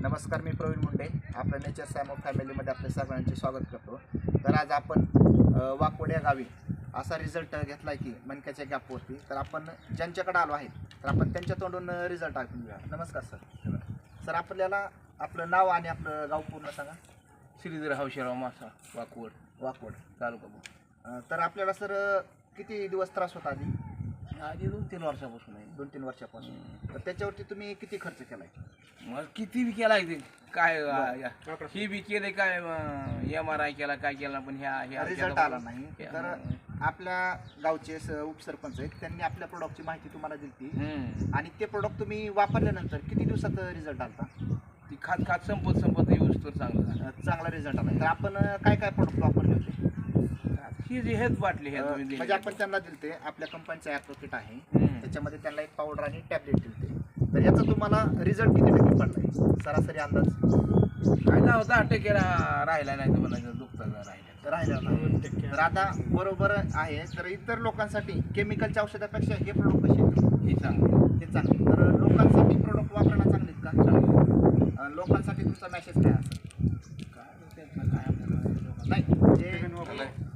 नमस्कार, मी प्रवीण मुंडे. आपल्या नेचर सॅमो फॅमिलीमध्ये आपल्या सगळ्यांचे स्वागत करतो. तर आज आपण वाकोड या गावी असा रिझल्ट घेतला आहे की मणक्याच्या गॅपवरती. तर आपण ज्यांच्याकडे आलो आहे तर आपण त्यांच्या तोंडून रिझल्ट ऐकून घेऊया. नमस्कार सर. सर, आपल्याला आपलं नाव आणि आपलं गाव पूर्ण सांगा. श्रीधर हौशीराव मासा, वाकोड तालुका भोर. तर आपल्याला सर किती दिवस त्रास होता आधी? आधी 2-3 वर्षापासून आहे. 2-3 वर्षापासून. तर त्याच्यावरती तुम्ही किती खर्च केला आहे? मग किती बी केला ते काय ही बी केले काय MRI केला काय केला पण ह्या रिझल्ट आला नाही. तर आपल्या गावचे उपसरपंच आहेत, त्यांनी आपल्या प्रोडक्टची माहिती तुम्हाला दिली आणि ते प्रोडक्ट तुम्ही वापरल्यानंतर किती दिवसात रिझल्ट आला? ती खात संपत यूज तर चांगला रिझल्ट आला. तर आपण काय काय प्रोडक्ट वापरले होते? ही जी हेच वाटली हे म्हणजे आपण त्यांना दिलते, आपल्या कंपनीचं ॲप्रोकिट आहे, त्याच्यामध्ये त्यांना एक पावडर आणि टॅबलेट दिलते. तर याचा तुम्हाला रिझल्ट किती टक्के पडलाय सरासरी अंदाज? काय ना 10% राहिला नाही तर मला दुखता राहिला. तर आता बरोबर आहे. तर इतर लोकांसाठी केमिकलच्या औषधापेक्षा हे प्रोडक्ट कसे आहेत? हे चांगलं हे चांगले. तर लोकांसाठी प्रोडक्ट वापरणं चांगले आहेत का? लोकांसाठी तुमचा मेसेज काय असेल? नाही, म्हणजे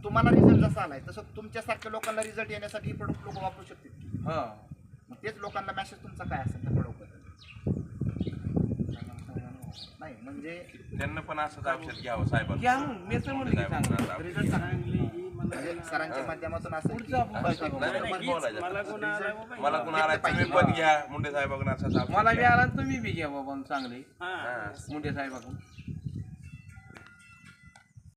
तुम्हाला रिझल्ट जसा आलाय तसं तुमच्यासारख्या लोकांना रिझल्ट येण्यासाठी हे प्रोडक्ट लोक वापरू शकतील. हां, मग तेच लोकांना मेसेज तुमचा काय असेल त्या प्रोडक्टबद्दल? नाही म्हणजे त्यांना पण असंच औषध घ्यावं साहेब. घ्या मी तर म्हणलं की चांगलं रिझल्ट म्हणजे सरांच्या माध्यमातून असं पुढचा मला कोण आला तुम्ही पण घ्या मुंडे साहेबांकडून असं मला बी आला तुम्ही बी घ्या बाबा चांगले मुंडे साहेबाकडून.